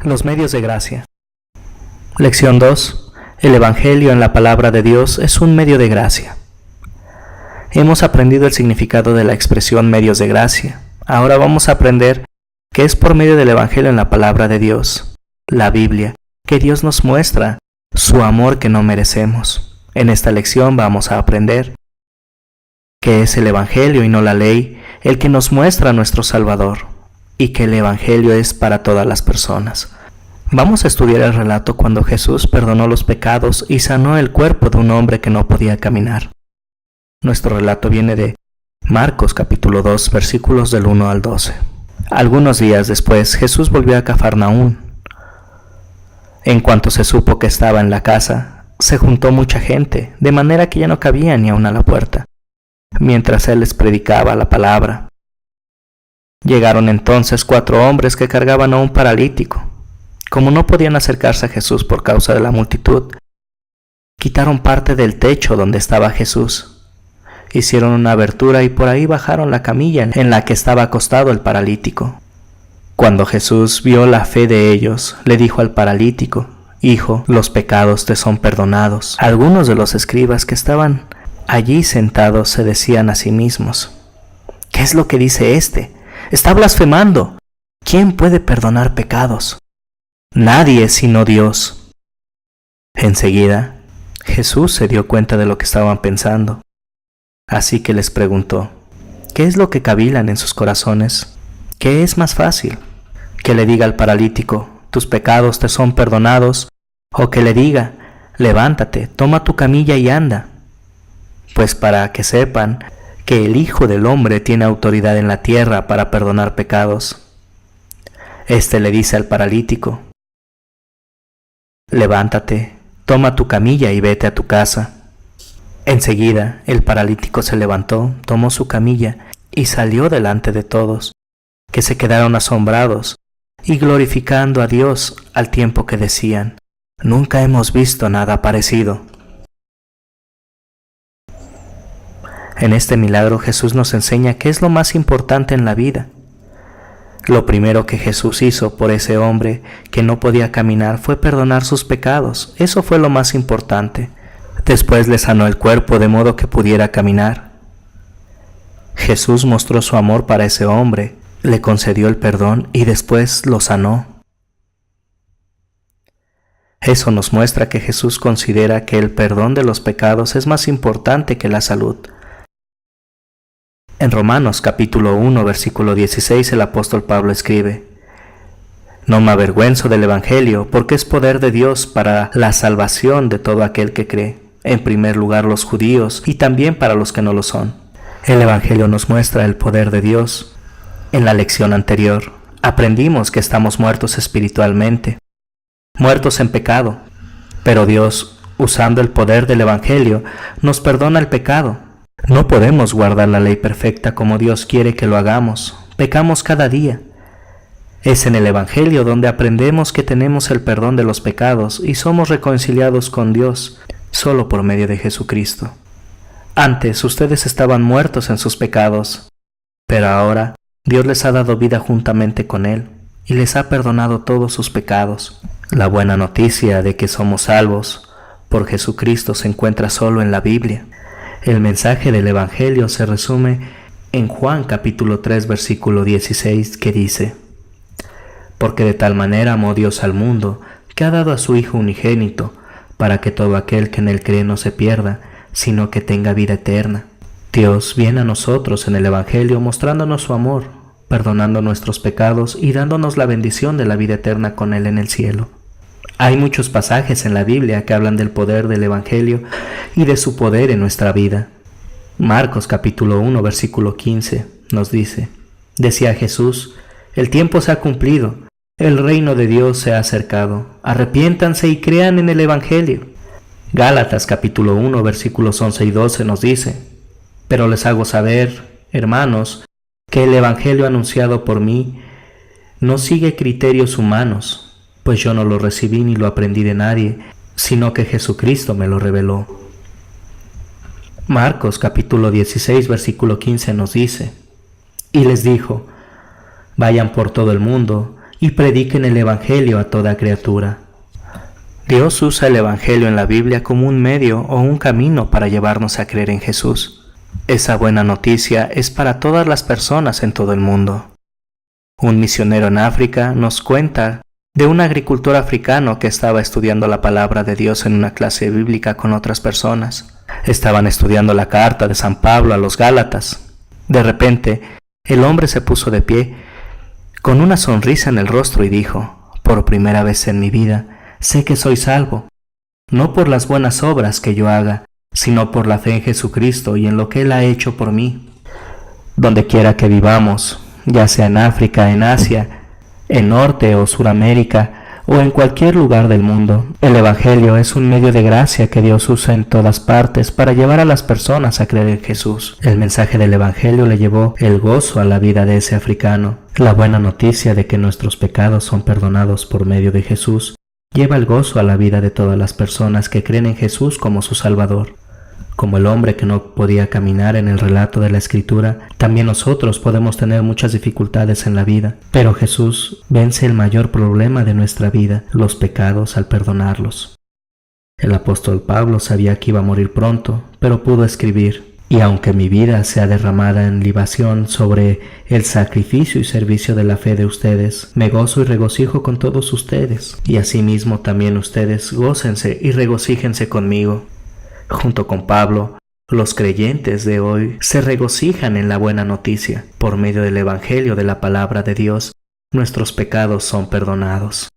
Los medios de gracia. Lección 2. El Evangelio en la palabra de Dios es un medio de gracia. Hemos aprendido el significado de la expresión medios de gracia. Ahora vamos a aprender que es por medio del Evangelio en la palabra de Dios, la Biblia, que Dios nos muestra su amor que no merecemos. En esta lección vamos a aprender que es el Evangelio y no la ley el que nos muestra a nuestro Salvador, y que el Evangelio es para todas las personas. Vamos a estudiar el relato cuando Jesús perdonó los pecados y sanó el cuerpo de un hombre que no podía caminar. Nuestro relato viene de Marcos capítulo 2, versículos del 1 al 12. Algunos días después, Jesús volvió a Cafarnaúm. En cuanto se supo que estaba en la casa, se juntó mucha gente, de manera que ya no cabía ni aun a la puerta, mientras él les predicaba la palabra. Llegaron entonces 4 hombres que cargaban a un paralítico. Como no podían acercarse a Jesús por causa de la multitud, quitaron parte del techo donde estaba Jesús. Hicieron una abertura y por ahí bajaron la camilla en la que estaba acostado el paralítico. Cuando Jesús vio la fe de ellos, le dijo al paralítico: «Hijo, los pecados te son perdonados». Algunos de los escribas que estaban allí sentados se decían a sí mismos: «¿Qué es lo que dice este? Está blasfemando. ¿Quién puede perdonar pecados? Nadie sino Dios». Enseguida, Jesús se dio cuenta de lo que estaban pensando. Así que les preguntó: ¿qué es lo que cavilan en sus corazones? ¿Qué es más fácil? ¿Que le diga al paralítico: tus pecados te son perdonados? ¿O que le diga: levántate, toma tu camilla y anda? Pues para que sepan que el Hijo del Hombre tiene autoridad en la tierra para perdonar pecados. Este le dice al paralítico: levántate, toma tu camilla y vete a tu casa. Enseguida el paralítico se levantó, tomó su camilla y salió delante de todos, que se quedaron asombrados y glorificando a Dios al tiempo que decían: «Nunca hemos visto nada parecido». En este milagro Jesús nos enseña qué es lo más importante en la vida. Lo primero que Jesús hizo por ese hombre que no podía caminar fue perdonar sus pecados. Eso fue lo más importante. Después le sanó el cuerpo de modo que pudiera caminar. Jesús mostró su amor para ese hombre, le concedió el perdón y después lo sanó. Eso nos muestra que Jesús considera que el perdón de los pecados es más importante que la salud. En Romanos capítulo 1, versículo 16, el apóstol Pablo escribe: «No me avergüenzo del Evangelio, porque es poder de Dios para la salvación de todo aquel que cree, en primer lugar los judíos y también para los que no lo son». El Evangelio nos muestra el poder de Dios. En la lección anterior, aprendimos que estamos muertos espiritualmente, muertos en pecado, pero Dios, usando el poder del Evangelio, nos perdona el pecado. No podemos guardar la ley perfecta como Dios quiere que lo hagamos. Pecamos cada día. Es en el Evangelio donde aprendemos que tenemos el perdón de los pecados y somos reconciliados con Dios solo por medio de Jesucristo. Antes ustedes estaban muertos en sus pecados, pero ahora Dios les ha dado vida juntamente con Él y les ha perdonado todos sus pecados. La buena noticia de que somos salvos por Jesucristo se encuentra solo en la Biblia. El mensaje del Evangelio se resume en Juan capítulo 3 versículo 16, que dice: «Porque de tal manera amó Dios al mundo, que ha dado a su Hijo unigénito, para que todo aquel que en él cree no se pierda, sino que tenga vida eterna». Dios viene a nosotros en el Evangelio mostrándonos su amor, perdonando nuestros pecados y dándonos la bendición de la vida eterna con Él en el cielo. Hay muchos pasajes en la Biblia que hablan del poder del Evangelio y de su poder en nuestra vida. Marcos capítulo 1 versículo 15 nos dice: «Decía Jesús: el tiempo se ha cumplido, el reino de Dios se ha acercado, arrepiéntanse y crean en el Evangelio». Gálatas capítulo 1 versículos 11 y 12 nos dice: «Pero les hago saber, hermanos, que el Evangelio anunciado por mí no sigue criterios humanos, pues yo no lo recibí ni lo aprendí de nadie, sino que Jesucristo me lo reveló». Marcos capítulo 16 versículo 15 nos dice: «Y les dijo: vayan por todo el mundo y prediquen el Evangelio a toda criatura. Dios usa el Evangelio en la Biblia como un medio o un camino para llevarnos a creer en Jesús. Esa buena noticia es para todas las personas en todo el mundo. Un misionero en África nos cuenta de un agricultor africano que estaba estudiando la palabra de Dios en una clase bíblica con otras personas. Estaban estudiando la carta de San Pablo a los Gálatas. De repente, el hombre se puso de pie, con una sonrisa en el rostro y dijo: «Por primera vez en mi vida, sé que soy salvo, no por las buenas obras que yo haga, sino por la fe en Jesucristo y en lo que Él ha hecho por mí». Donde quiera que vivamos, ya sea en África, en Asia, en Norte o Suramérica, o en cualquier lugar del mundo, el Evangelio es un medio de gracia que Dios usa en todas partes para llevar a las personas a creer en Jesús. El mensaje del Evangelio le llevó el gozo a la vida de ese africano. La buena noticia de que nuestros pecados son perdonados por medio de Jesús lleva el gozo a la vida de todas las personas que creen en Jesús como su Salvador. Como el hombre que no podía caminar en el relato de la Escritura, también nosotros podemos tener muchas dificultades en la vida, pero Jesús vence el mayor problema de nuestra vida, los pecados, al perdonarlos. El apóstol Pablo sabía que iba a morir pronto, pero pudo escribir: «Y aunque mi vida sea derramada en libación sobre el sacrificio y servicio de la fe de ustedes, me gozo y regocijo con todos ustedes, y asimismo también ustedes gócense y regocíjense conmigo». Junto con Pablo, los creyentes de hoy se regocijan en la buena noticia. Por medio del Evangelio de la palabra de Dios, nuestros pecados son perdonados.